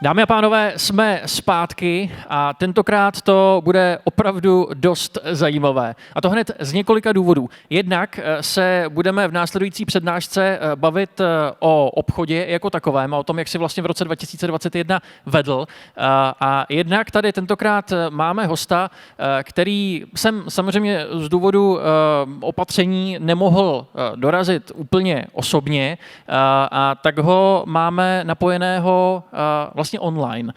Dámy a pánové, jsme zpátky a tentokrát to bude opravdu dost zajímavé. A to hned z několika důvodů. Jednak se budeme v následující přednášce bavit o obchodě jako takovém a o tom, jak si vlastně v roce 2021 vedl. A jednak tady tentokrát máme hosta, který jsem samozřejmě z důvodu opatření nemohl dorazit úplně osobně, a tak ho máme napojeného vlastně online.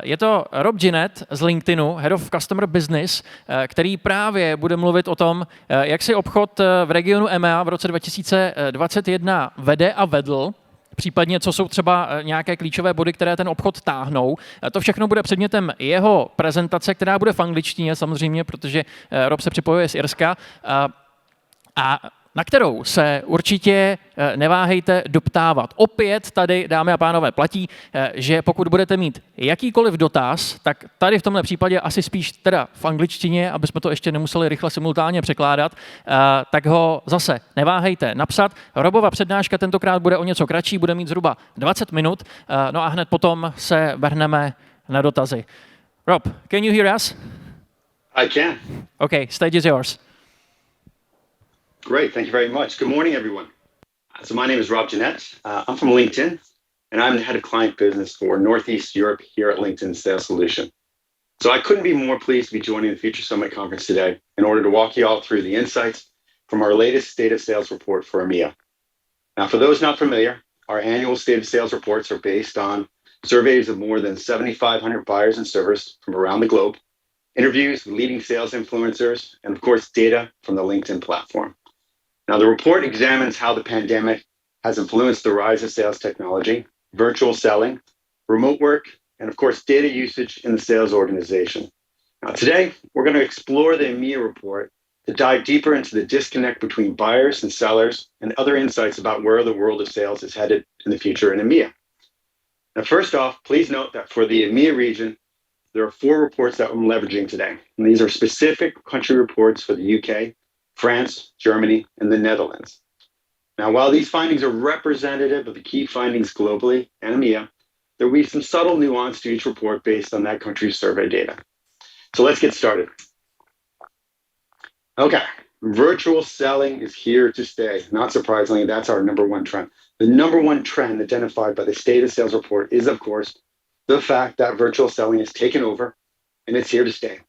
Je to Rob Jinnett z LinkedInu, Head of Customer Business, který právě bude mluvit o tom, jak si obchod v regionu EMEA v roce 2021 vede a vedl, případně co jsou třeba nějaké klíčové body, které ten obchod táhnou. To všechno bude předmětem jeho prezentace, která bude v angličtině samozřejmě, protože Rob se připojuje z Irska. A na kterou se určitě neváhejte doptávat. Opět tady, dámy a pánové, platí, že pokud budete mít jakýkoliv dotaz, tak tady v tomhle případě asi spíš teda v angličtině, aby jsme to ještě nemuseli rychle simultánně překládat, tak ho zase neváhejte napsat. Robova přednáška tentokrát bude o něco kratší, bude mít zhruba 20 minut, no a hned potom se vrhneme na dotazy. Rob, can you hear us? I can. Okay, stage is yours. Great, thank you very much. Good morning, everyone. So my name is Rob Jinnett. I'm from LinkedIn, and I'm the head of client business for Northeast Europe here at LinkedIn Sales Solution. So I couldn't be more pleased to be joining the Future Summit Conference today in order to walk you all through the insights from our latest State of Sales report for EMEA. Now, for those not familiar, our annual State of Sales reports are based on surveys of more than 7,500 buyers and servers from around the globe, interviews with leading sales influencers, and of course, data from the LinkedIn platform. Now, the report examines how the pandemic has influenced the rise of sales technology, virtual selling, remote work, and of course, data usage in the sales organization. Now, today, we're going to explore the EMEA report to dive deeper into the disconnect between buyers and sellers and other insights about where the world of sales is headed in the future in EMEA. Now, first off, please note that for the EMEA region, there are 4 reports that I'm leveraging today. And these are specific country reports for the UK, France, Germany, and the Netherlands. Now, while these findings are representative of the key findings globally and EMEA, there will be some subtle nuance to each report based on that country's survey data. So let's get started. Okay, virtual selling is here to stay. Not surprisingly, that's our number one trend. The number one trend identified by the State of Sales report is, of course, the fact that virtual selling has taken over and it's here to stay.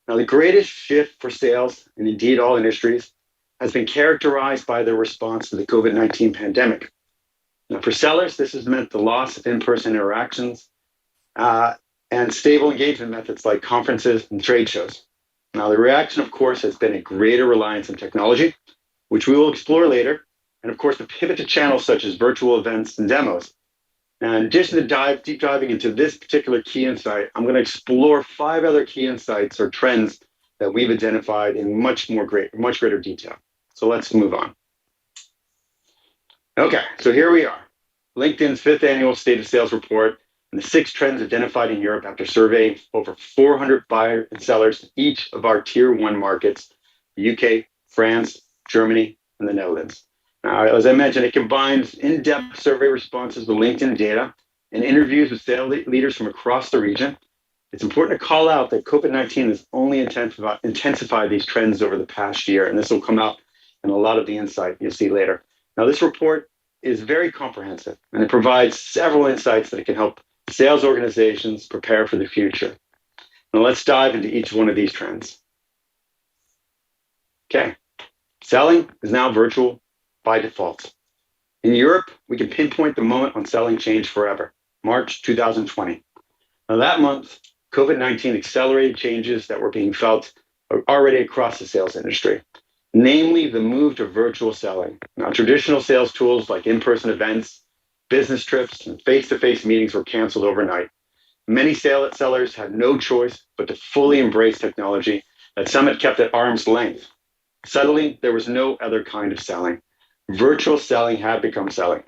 Now, the greatest shift for sales, and indeed all industries, has been characterized by their response to the COVID-19 pandemic. Now, for sellers, this has meant the loss of in-person interactions and stable engagement methods like conferences and trade shows. Now, the reaction, of course, has been a greater reliance on technology, which we will explore later, and of course, the pivot to channels such as virtual events and demos. Now, in addition to deep diving into this particular key insight, I'm going to explore 5 other key insights or trends that we've identified in much greater detail. So let's move on. Okay, so here we are, LinkedIn's 5th annual State of Sales report and the 6 trends identified in Europe after surveying over 400 buyers and sellers in each of our Tier 1 markets, the UK, France, Germany, and the Netherlands. Now, as I mentioned, it combines in-depth survey responses with LinkedIn data and interviews with sales leaders from across the region. It's important to call out that COVID-19 has only intensified these trends over the past year, and this will come out in a lot of the insight you'll see later. Now, this report is very comprehensive, and it provides several insights that can help sales organizations prepare for the future. Now, let's dive into each one of these trends. Okay, selling is now virtual by default. In Europe, we can pinpoint the moment when selling changed forever, March 2020. Now, that month, COVID-19 accelerated changes that were being felt already across the sales industry, namely the move to virtual selling. Now, traditional sales tools like in-person events, business trips, and face-to-face meetings were canceled overnight. Many sellers had no choice but to fully embrace technology that some had kept at arm's length. Suddenly, there was no other kind of selling. Virtual selling had become selling.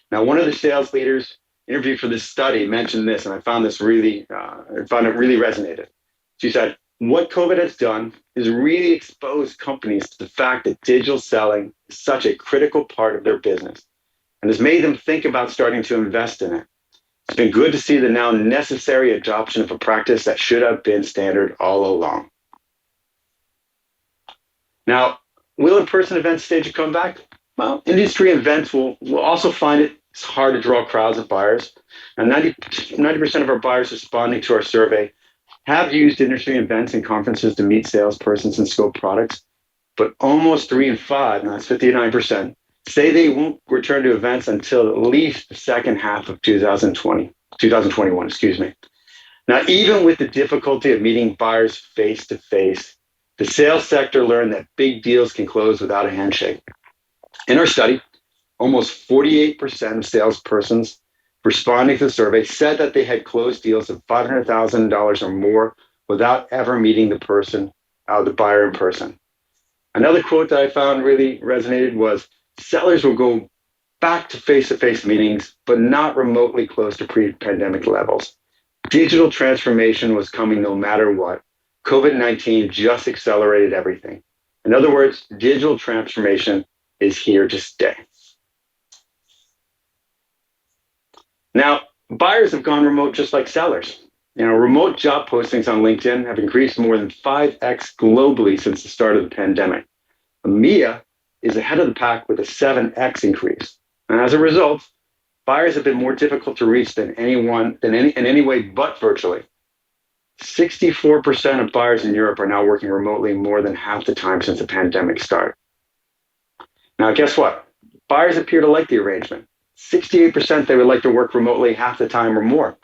Now, one of the sales leaders interviewed for this study mentioned this, and I found it really resonated. She said, what COVID has done is really expose companies to the fact that digital selling is such a critical part of their business and has made them think about starting to invest in it. It's been good to see the now necessary adoption of a practice that should have been standard all along. Now, will in-person events stage a comeback? Well, industry events will also find it's hard to draw crowds of buyers. And 90% of our buyers responding to our survey have used industry events and conferences to meet salespersons and scope products, but almost 3 in 5, and that's 59%, say they won't return to events until at least the second half of 2021, excuse me. Now, even with the difficulty of meeting buyers face to face, the sales sector learned that big deals can close without a handshake. In our study, almost 48% of salespersons responding to the survey said that they had closed deals of $500,000 or more without ever meeting the buyer in person. Another quote that I found really resonated was, sellers will go back to face-to-face meetings, but not remotely close to pre-pandemic levels. Digital transformation was coming no matter what. COVID-19 just accelerated everything. In other words, digital transformation is here to stay. Now, buyers have gone remote just like sellers. Remote job postings on LinkedIn have increased more than 5x globally since the start of the pandemic. EMEA is ahead of the pack with a 7x increase. And as a result, buyers have been more difficult to reach in any way but virtually. 64% of buyers in Europe are now working remotely more than half the time since the pandemic started. Now, guess what? Buyers appear to like the arrangement. 68% they would like to work remotely half the time or more.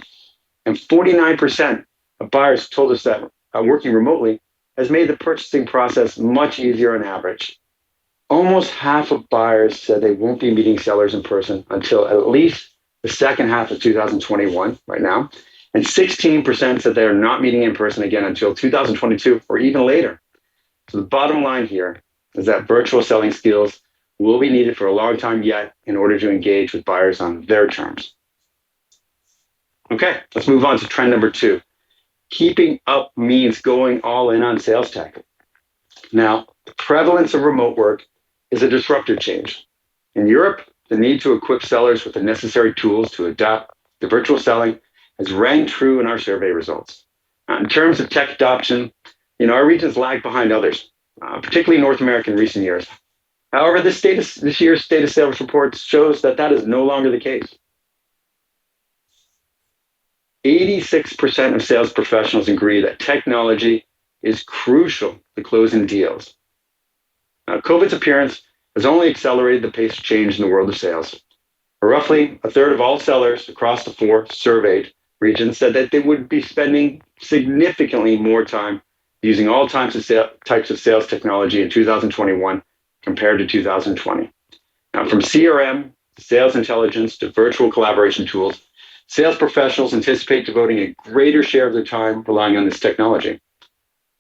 And 49% of buyers told us that working remotely has made the purchasing process much easier on average. Almost half of buyers said they won't be meeting sellers in person until at least the second half of 2021, right now. And 16% said they are not meeting in person again until 2022 or even later. So the bottom line here is that virtual selling skills will be needed for a long time yet in order to engage with buyers on their terms. Okay, let's move on to trend number 2. Keeping up means going all in on sales tech. Now, the prevalence of remote work is a disruptive change. In Europe, the need to equip sellers with the necessary tools to adapt to virtual selling has rang true in our survey results. In terms of tech adoption, our regions lag behind others, particularly North America in recent years. However, this year's State of Sales report shows that is no longer the case. 86% of sales professionals agree that technology is crucial to closing deals. Now, COVID's appearance has only accelerated the pace of change in the world of sales. Roughly a third of all sellers across the 4 surveyed regions said that they would be spending significantly more time using all types of sales technology in 2021 compared to 2020. Now, from CRM to sales intelligence to virtual collaboration tools, sales professionals anticipate devoting a greater share of their time relying on this technology.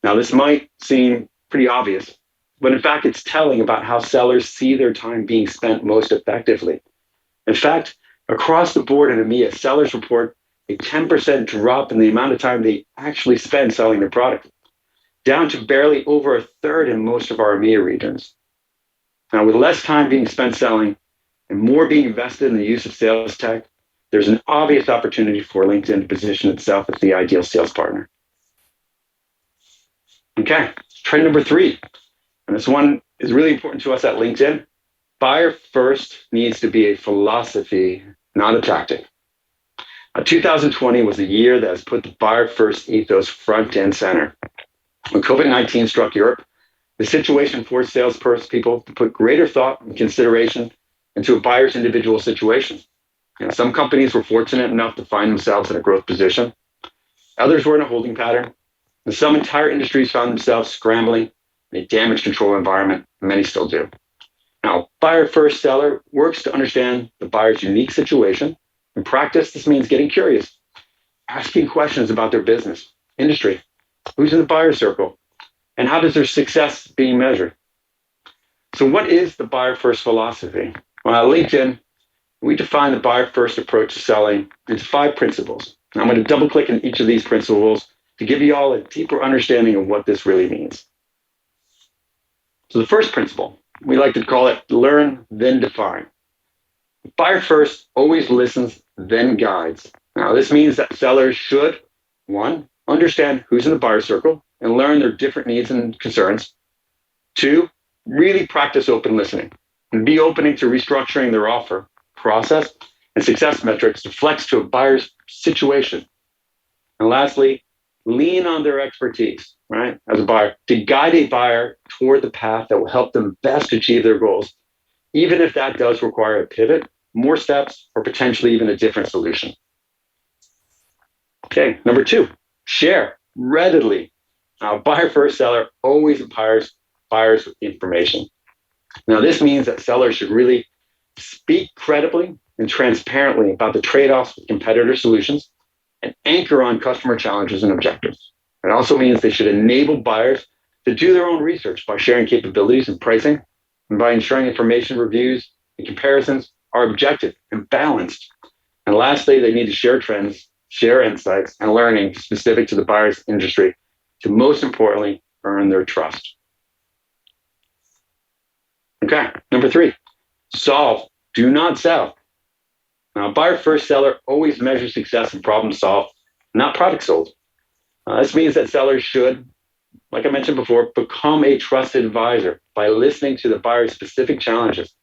Now, this might seem pretty obvious, but in fact, it's telling about how sellers see their time being spent most effectively. In fact, across the board in EMEA, sellers report a 10% drop in the amount of time they actually spend selling their product, down to barely over a third in most of our EMEA regions. Now, with less time being spent selling and more being invested in the use of sales tech, there's an obvious opportunity for LinkedIn to position itself as the ideal sales partner. Okay, trend number 3. And this one is really important to us at LinkedIn. Buyer first needs to be a philosophy, not a tactic. 2020 was the year that has put the buyer first ethos front and center. When COVID-19 struck Europe, the situation forced salespeople to put greater thought and consideration into a buyer's individual situation. Some companies were fortunate enough to find themselves in a growth position. Others were in a holding pattern. And some entire industries found themselves scrambling in a damage control environment, and many still do. Now, buyer first seller works to understand the buyer's unique situation. In practice, this means getting curious, asking questions about their business, industry, who's in the buyer circle, and how does their success being measured. So what is the buyer first philosophy? Well, at LinkedIn, we define the buyer first approach to selling into 5 principles. And I'm going to double click in each of these principles to give you all a deeper understanding of what this really means. So the first principle, we like to call it learn, then define. Buyer first always listens, then guides. Now, this means that sellers should, one, understand who's in the buyer circle and learn their different needs and concerns. Two, really practice open listening and be opening to restructuring their offer, process, and success metrics to flex to a buyer's situation. And lastly, lean on their expertise, right, as a buyer, to guide a buyer toward the path that will help them best achieve their goals, even if that does require a pivot, more steps, or potentially even a different solution. Okay, number two, share readily. Now, buyer first seller always empowers buyers with information. Now, this means that sellers should really speak credibly and transparently about the trade-offs with competitor solutions and anchor on customer challenges and objectives. It also means they should enable buyers to do their own research by sharing capabilities and pricing, and by ensuring information reviews and comparisons are objective and balanced. And lastly, they need to share trends, share insights, and learning specific to the buyer's industry to, most importantly, earn their trust. Okay, number three, solve, do not sell. Now, buyer first seller always measures success in problem solved, not product sold. This means that sellers should, like I mentioned before, become a trusted advisor by listening to the buyer's specific challenges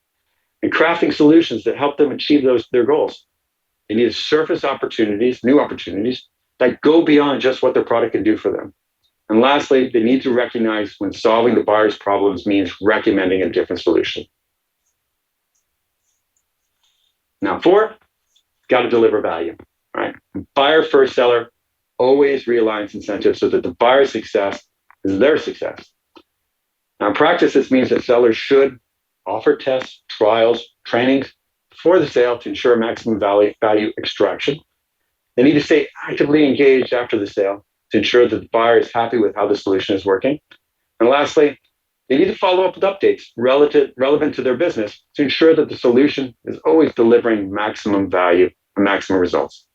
and crafting solutions that help them achieve their goals. They need to surface opportunities, new opportunities that go beyond just what their product can do for them. And lastly, they need to recognize when solving the buyer's problems means recommending a different solution. Now, four, got to deliver value, right? Buyer first seller always realigns incentives so that the buyer's success is their success. Now, in practice, this means that sellers should offer tests, trials, trainings for the sale to ensure maximum value extraction. They need to stay actively engaged after the sale to ensure that the buyer is happy with how the solution is working. And lastly, they need to follow up with updates relevant to their business to ensure that the solution is always delivering maximum value and maximum results.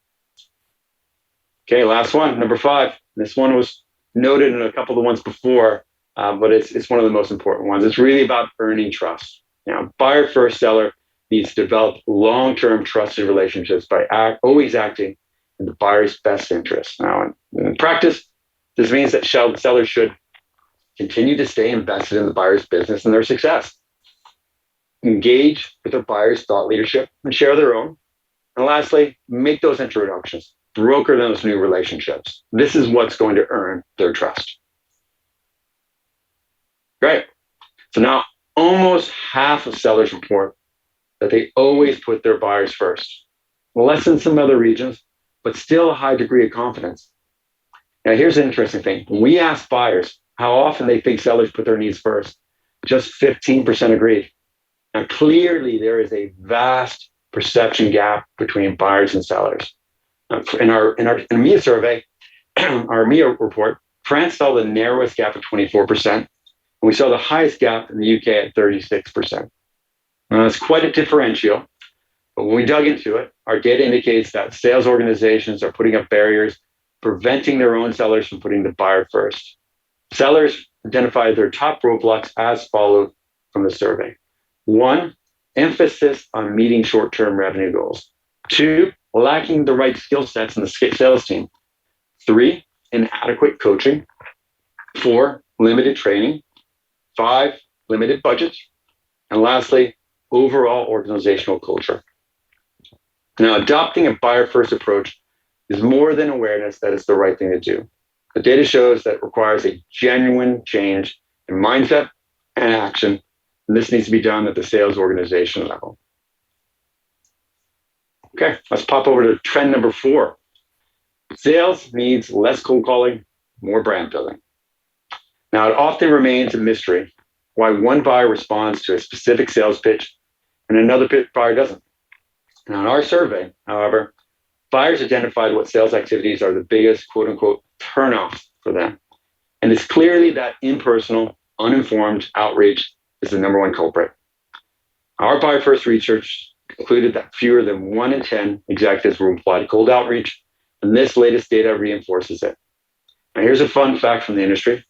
Okay, last one, number five. This one was noted in a couple of the ones before, but it's one of the most important ones. It's really about earning trust. Now, buyer first seller needs to develop long-term trusted relationships by always acting in the buyer's best interest. Now, in practice, this means that sellers should continue to stay invested in the buyer's business and their success, engage with their buyer's thought leadership and share their own. And lastly, make those introductions, broker those new relationships. This is what's going to earn their trust. Great. So now almost half of sellers report that they always put their buyers first. Less than some other regions, but still a high degree of confidence. Now, here's the interesting thing. When we ask buyers how often they think sellers put their needs first, just 15% agreed. Now, clearly, there is a vast perception gap between buyers and sellers. In our EMEA survey, our EMEA report, France saw the narrowest gap at 24%, and we saw the highest gap in the UK at 36%. Now, it's quite a differential, but when we dug into it, our data indicates that sales organizations are putting up barriers, preventing their own sellers from putting the buyer first. Sellers identified their top roadblocks as followed from the survey. One, emphasis on meeting short-term revenue goals. Two, lacking the right skill sets in the sales team. Three, inadequate coaching. Four, limited training. Five, limited budgets. And lastly, overall organizational culture. Now, adopting a buyer-first approach is more than awareness that it's the right thing to do. The data shows that it requires a genuine change in mindset and action, and this needs to be done at the sales organization level. Okay, let's pop over to trend number 4. Sales needs less cold calling, more brand building. Now, it often remains a mystery why one buyer responds to a specific sales pitch and another buyer doesn't. Now, in our survey, however, buyers identified what sales activities are the biggest, quote unquote, turnoffs for them. And it's clearly that impersonal, uninformed outreach is the number one culprit. Our buyer first research concluded that fewer than 1 in 10 executives will reply to cold outreach, and this latest data reinforces it. Now, here's a fun fact from the industry.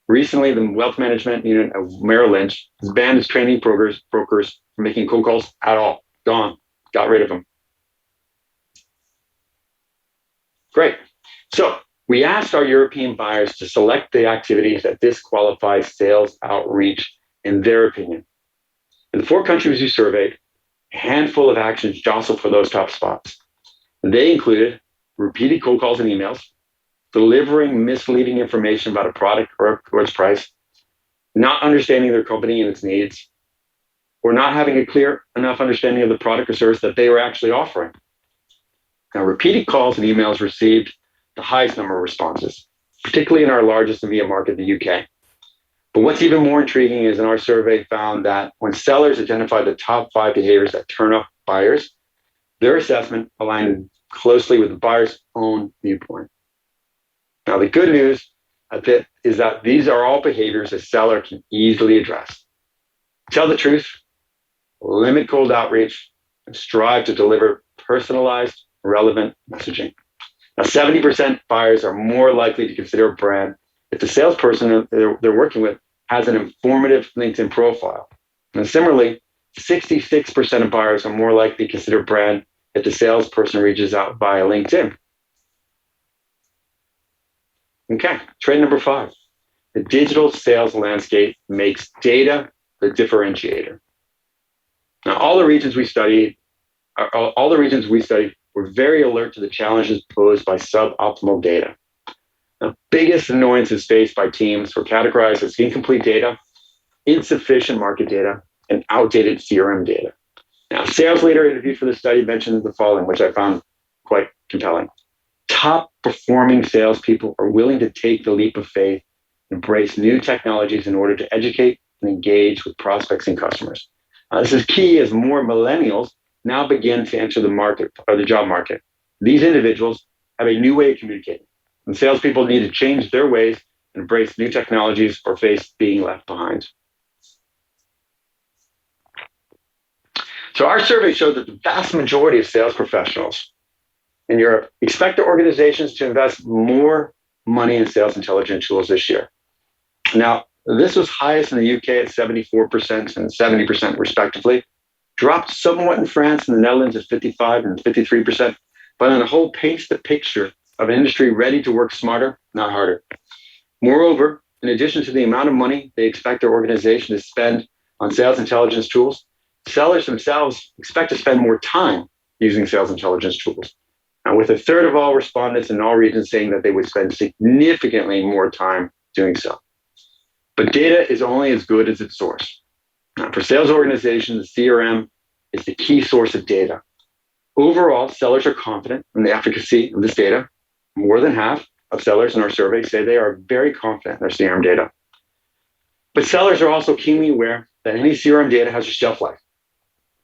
Recently, the wealth management unit of Merrill Lynch has banned its training brokers from making cold calls at all. Gone. Got rid of them. Great. So we asked our European buyers to select the activities that disqualify sales outreach in their opinion. In the 4 countries we surveyed, a handful of actions jostled for those top spots. They included repeated cold calls and emails, delivering misleading information about a product or its price, not understanding their company and its needs, or not having a clear enough understanding of the product or service that they were actually offering. Now, repeated calls and emails received the highest number of responses, particularly in our largest EMEA market, the UK. But what's even more intriguing is in our survey found that when sellers identified the top 5 behaviors that turn off buyers, their assessment aligned closely with the buyer's own viewpoint. Now, the good news is that these are all behaviors a seller can easily address. Tell the truth, limit cold outreach, and strive to deliver personalized, relevant messaging. Now, 70% buyers are more likely to consider a brand if the salesperson they're working with has an informative LinkedIn profile. And similarly, 66% of buyers are more likely to consider a brand if the salesperson reaches out via LinkedIn. Okay, trend number 5. The digital sales landscape makes data the differentiator. Now, all the regions we studied were very alert to the challenges posed by suboptimal data. The biggest annoyances faced by teams were categorized as incomplete data, insufficient market data, and outdated CRM data. Now, a sales leader interviewed for the study mentioned the following, which I found quite compelling. Top performing salespeople are willing to take the leap of faith, embrace new technologies in order to educate and engage with prospects and customers. This is key as more millennials now begin to enter the market or the job market. These individuals have a new way of communicating, and salespeople need to change their ways and embrace new technologies or face being left behind. So our survey showed that the vast majority of sales professionals in Europe expect their organizations to invest more money in sales intelligence tools this year. Now, this was highest in the UK at 74% and 70% respectively, dropped somewhat in France and the Netherlands at 55 and 53%, but on the whole paints the picture of an industry ready to work smarter, not harder. Moreover, in addition to the amount of money they expect their organization to spend on sales intelligence tools, sellers themselves expect to spend more time using sales intelligence tools. Now, with 1/3 of all respondents in all regions saying that they would spend significantly more time doing so. But data is only as good as its source. Now, for sales organizations, the CRM is the key source of data. Overall, sellers are confident in the efficacy of this data. More than half of sellers in our survey say they are very confident in their CRM data. But sellers are also keenly aware that any CRM data has a shelf life.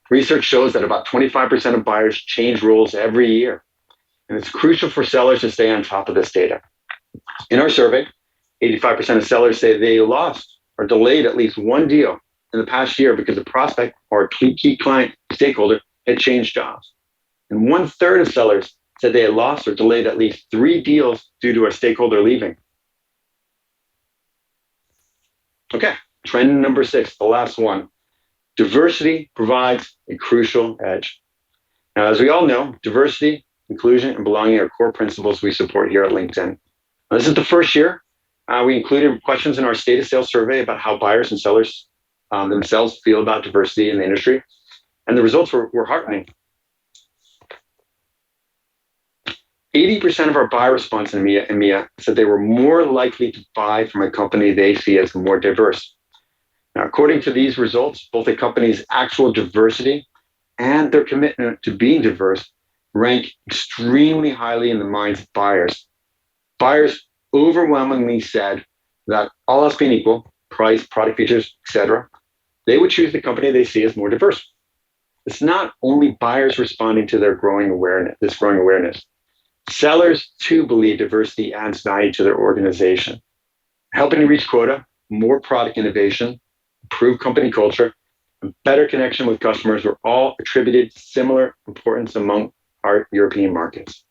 Research shows that about 25% of buyers change roles every year. And it's crucial for sellers to stay on top of this data. In our survey, 85% of sellers say they lost or delayed at least one deal in the past year because the prospect or a key client stakeholder had changed jobs. And 1/3 of sellers said they had lost or delayed at least 3 deals due to a stakeholder leaving. Okay, trend number 6, the last one. Diversity provides a crucial edge. Now, as we all know, diversity, inclusion, and belonging are core principles we support here at LinkedIn. Now, this is the first year we included questions in our state of sales survey about how buyers and sellers themselves feel about diversity in the industry. And the results were heartening. 80% of our buyer response in EMEA said they were more likely to buy from a company they see as more diverse. Now, according to these results, both a company's actual diversity and their commitment to being diverse rank extremely highly in the minds of buyers. Buyers overwhelmingly said that all else being equal, price, product features, etc., they would choose the company they see as more diverse. It's not only buyers responding to this growing awareness. Sellers too believe diversity adds value to their organization. Helping to reach quota, more product innovation, improved company culture, and better connection with customers were all attributed similar importance among our European markets.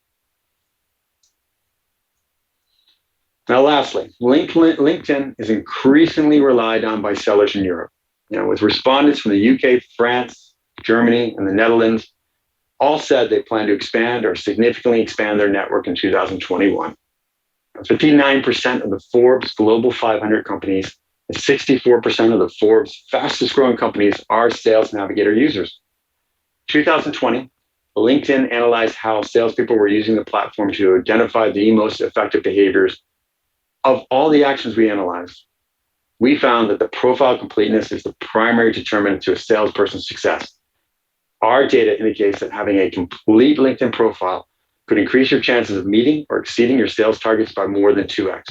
Now, lastly, LinkedIn is increasingly relied on by sellers in Europe. With respondents from the UK, France, Germany, and the Netherlands all said they plan to expand or significantly expand their network in 2021. 59% of the Forbes Global 500 companies and 64% of the Forbes fastest growing companies are Sales Navigator users. 2020, LinkedIn analyzed how salespeople were using the platform to identify the most effective behaviors. Of all the actions we analyzed, we found that the profile completeness is the primary determinant to a salesperson's success. Our data indicates that having a complete LinkedIn profile could increase your chances of meeting or exceeding your sales targets by more than 2x.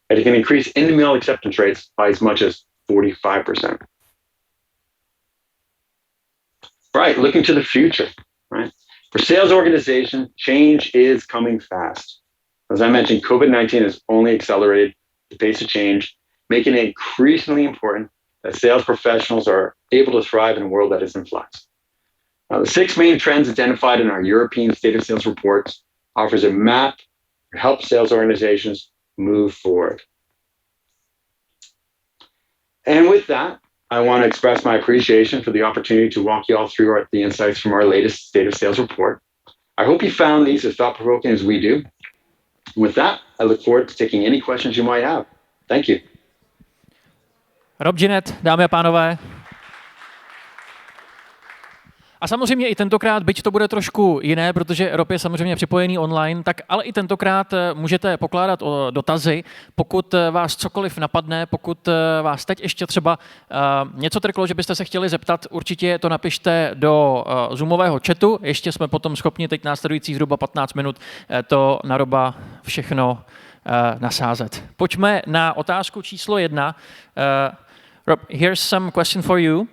And it can increase in-mail acceptance rates by as much as 45%. Right, looking to the future, right? For sales organization, change is coming fast. As I mentioned, COVID-19 has only accelerated the pace of change, making it increasingly important that sales professionals are able to thrive in a world that is in flux. The 6 main trends identified in our European State of Sales reports offers a map to help sales organizations move forward. And with that, I want to express my appreciation for the opportunity to walk you all through the insights from our latest State of Sales report. I hope you found these as thought-provoking as we do. With that, I look forward to taking any questions you might have. Thank you. Rob Jinnett, dámy a pánové. A samozřejmě i tentokrát, byť to bude trošku jiné, protože Rob je samozřejmě připojený online, tak ale i tentokrát můžete pokládat dotazy, pokud vás cokoliv napadne, pokud vás teď ještě třeba něco trklo, že byste se chtěli zeptat, určitě to napište do Zoomového chatu, ještě jsme potom schopni teď následující zhruba 15 minut to na Roba všechno nasázet. Pojďme na otázku číslo 1. Rob, here's some question for you.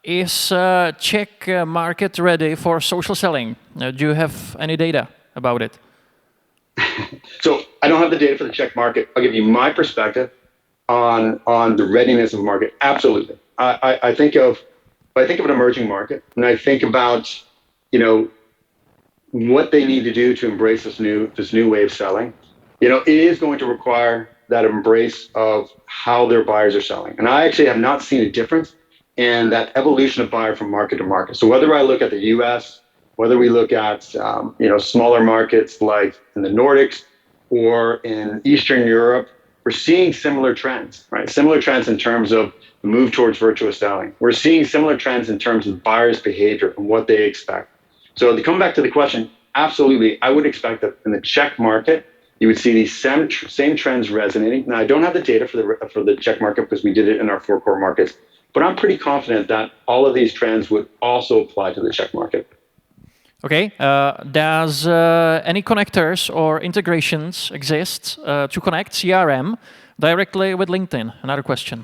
Is Czech market ready for social selling? Do you have any data about it? So I don't have the data for the Czech market. I'll give you my perspective on the readiness of the market. Absolutely. I think of an emerging market, and I think about what they need to do to embrace this new way of selling. It is going to require that embrace of how their buyers are selling, and I actually have not seen a difference and that evolution of buyer from market to market. So whether I look at the US, whether we look at smaller markets like in the Nordics or in Eastern Europe, we're seeing similar trends, right? Similar trends in terms of the move towards virtuous selling. We're seeing similar trends in terms of buyers' behavior and what they expect. So to come back to the question, absolutely, I would expect that in the Czech market, you would see these same trends resonating. Now, I don't have the data for the Czech market because we did it in our 4 core markets. But I'm pretty confident that all of these trends would also apply to the Czech market. Okay. Does any connectors or integrations exist to connect CRM directly with LinkedIn? Another question.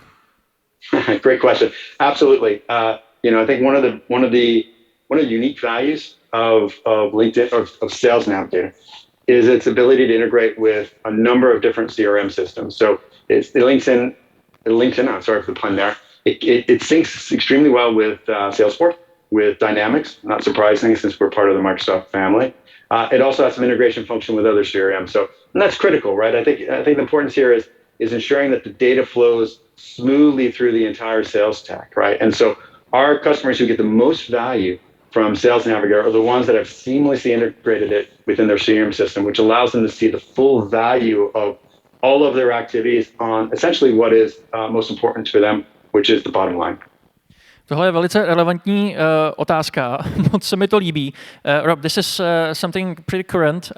Great question. Absolutely. I think one of the unique values of LinkedIn or of Sales Navigator is its ability to integrate with a number of different CRM systems. So it links in. I'm sorry for the pun there. It syncs extremely well with Salesforce, with Dynamics, not surprising since we're part of the Microsoft family. It also has some integration function with other CRM. And that's critical, right? I think the importance here is ensuring that the data flows smoothly through the entire sales stack, right? And so our customers who get the most value from Sales Navigator are the ones that have seamlessly integrated it within their CRM system, which allows them to see the full value of all of their activities on essentially what is most important to them, which is the bottom line. Tohle je velice relevantní otázka, moc se mi to líbí. Rob, this is something pretty current.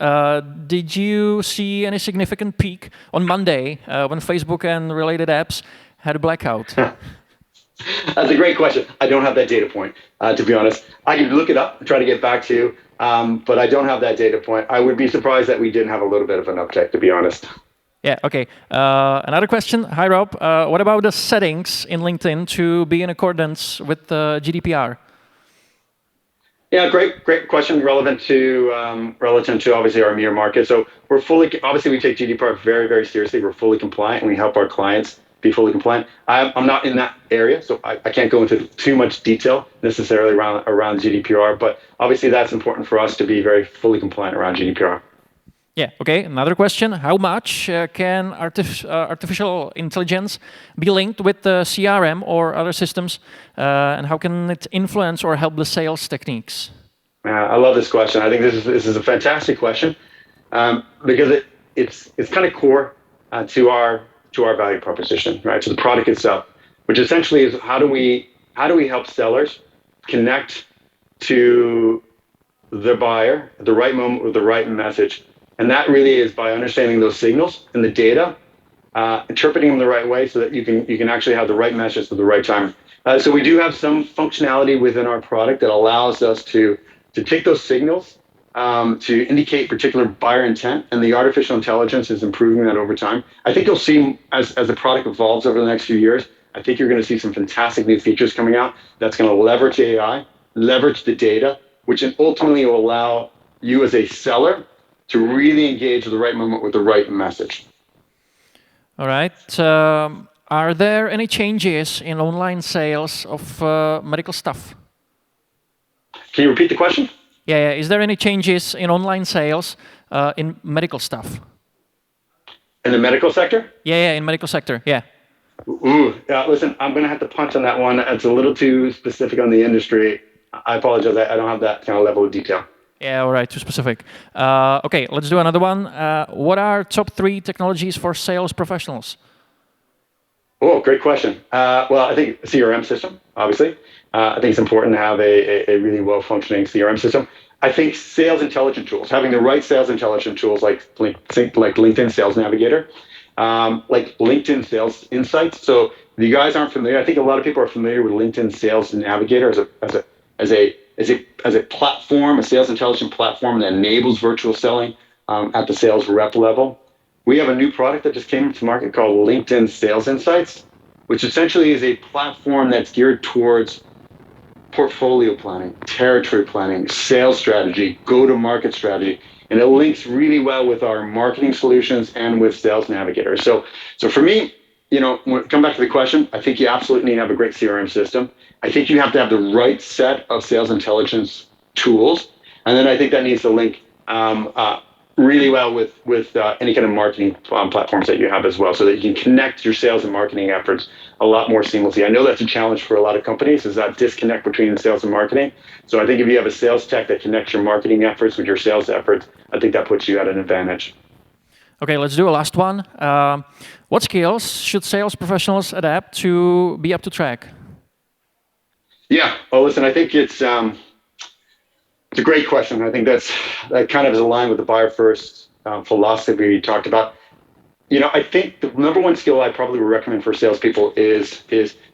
Did you see any significant peak on Monday when Facebook and related apps had a blackout? That's a great question. I don't have that data point, to be honest. I can look it up and try to get back to you, but I don't have that data point. I would be surprised that we didn't have a little bit of an uptick, to be honest. Yeah, okay. Another question. Hi, Rob. What about the settings in LinkedIn to be in accordance with GDPR? Yeah, great question. Relevant to obviously our EMEA market. So we take GDPR very, very seriously. We're fully compliant, and we help our clients be fully compliant. I'm not in that area, so I can't go into too much detail necessarily around GDPR. But obviously, that's important for us to be very fully compliant around GDPR. Yeah, okay. Another question. How much can artificial intelligence be linked with the CRM or other systems? And how can it influence or help the sales techniques? I love this question. I think this is a fantastic question because it's kind of core to our value proposition, right? To the product itself, which essentially is how do we help sellers connect to the buyer at the right moment with the right message, and that really is by understanding those signals and the data, interpreting them the right way so that you can actually have the right message at the right time. So we do have some functionality within our product that allows us to take those signals to indicate particular buyer intent, and the artificial intelligence is improving that over time. I think you'll see as the product evolves over the next few years, I think you're going to see some fantastic new features coming out that's going to leverage AI, leverage the data, which ultimately will allow you as a seller to really engage at the right moment with the right message. All right. Are there any changes in online sales of medical stuff? Can you repeat the question? Yeah. Is there any changes in online sales in medical stuff? In the medical sector? Yeah, in medical sector, yeah. Listen, I'm going to have to punch on that one. It's a little too specific on the industry. I apologize. I don't have that kind of level of detail. Yeah, all right, too specific. Okay, let's do another one. What are top 3 technologies for sales professionals? Oh, great question. Well, I think CRM system, obviously. I think it's important to have a really well-functioning CRM system. I think sales intelligence tools, having the right sales intelligence tools like LinkedIn Sales Navigator, like LinkedIn Sales Insights. So if you guys aren't familiar, I think a lot of people are familiar with LinkedIn Sales Navigator as a platform, a sales intelligence platform that enables virtual selling at the sales rep level. We have a new product that just came to market called LinkedIn Sales Insights, which essentially is a platform that's geared towards portfolio planning, territory planning, sales strategy, go-to-market strategy, and it links really well with our marketing solutions and with Sales Navigator. So for me, come back to the question, I think you absolutely need to have a great CRM system. I think you have to have the right set of sales intelligence tools, and then I think that needs to link really well with any kind of marketing platforms that you have as well, so that you can connect your sales and marketing efforts a lot more seamlessly. I know that's a challenge for a lot of companies, is that disconnect between sales and marketing. So I think if you have a sales tech that connects your marketing efforts with your sales efforts, I think that puts you at an advantage. Okay, let's do a last one. What skills should sales professionals adapt to be up to track? Yeah. Well, listen, I think it's a great question. I think that kind of is aligned with the buyer first philosophy we talked about. I think the number one skill I probably would recommend for salespeople is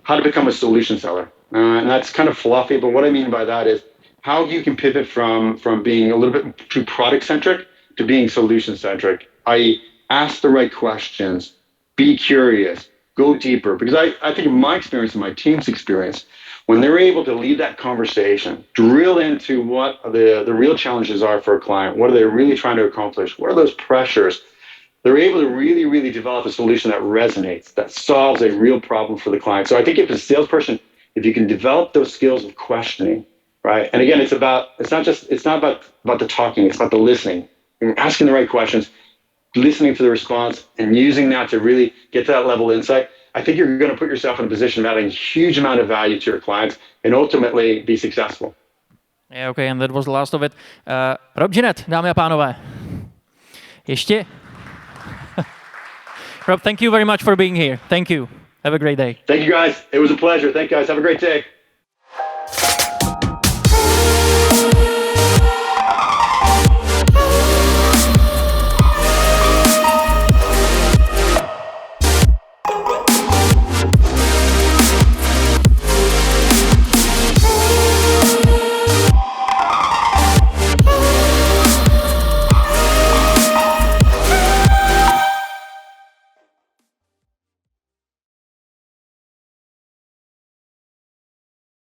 how to become a solution seller. And that's kind of fluffy, but what I mean by that is how you can pivot from being a little bit too product centric to being solution centric, i.e. ask the right questions, be curious, go deeper. Because I think in my experience and my team's experience, when they're able to lead that conversation, drill into what the real challenges are for a client, what are they really trying to accomplish, what are those pressures, they're able to really, really develop a solution that resonates, that solves a real problem for the client. So I think if a salesperson, if you can develop those skills of questioning, right? And again, it's not about the talking, it's about the listening. You're asking the right questions, listening to the response, and using that to really get to that level of insight. I think you're going to put yourself in a position of adding a huge amount of value to your clients and ultimately be successful. Yeah, okay, and that was the last of it. Rob Jinnett, dámy a pánové. Ještě? Rob, thank you very much for being here. Thank you. Have a great day. Thank you, guys. It was a pleasure. Thank you, guys. Have a great day.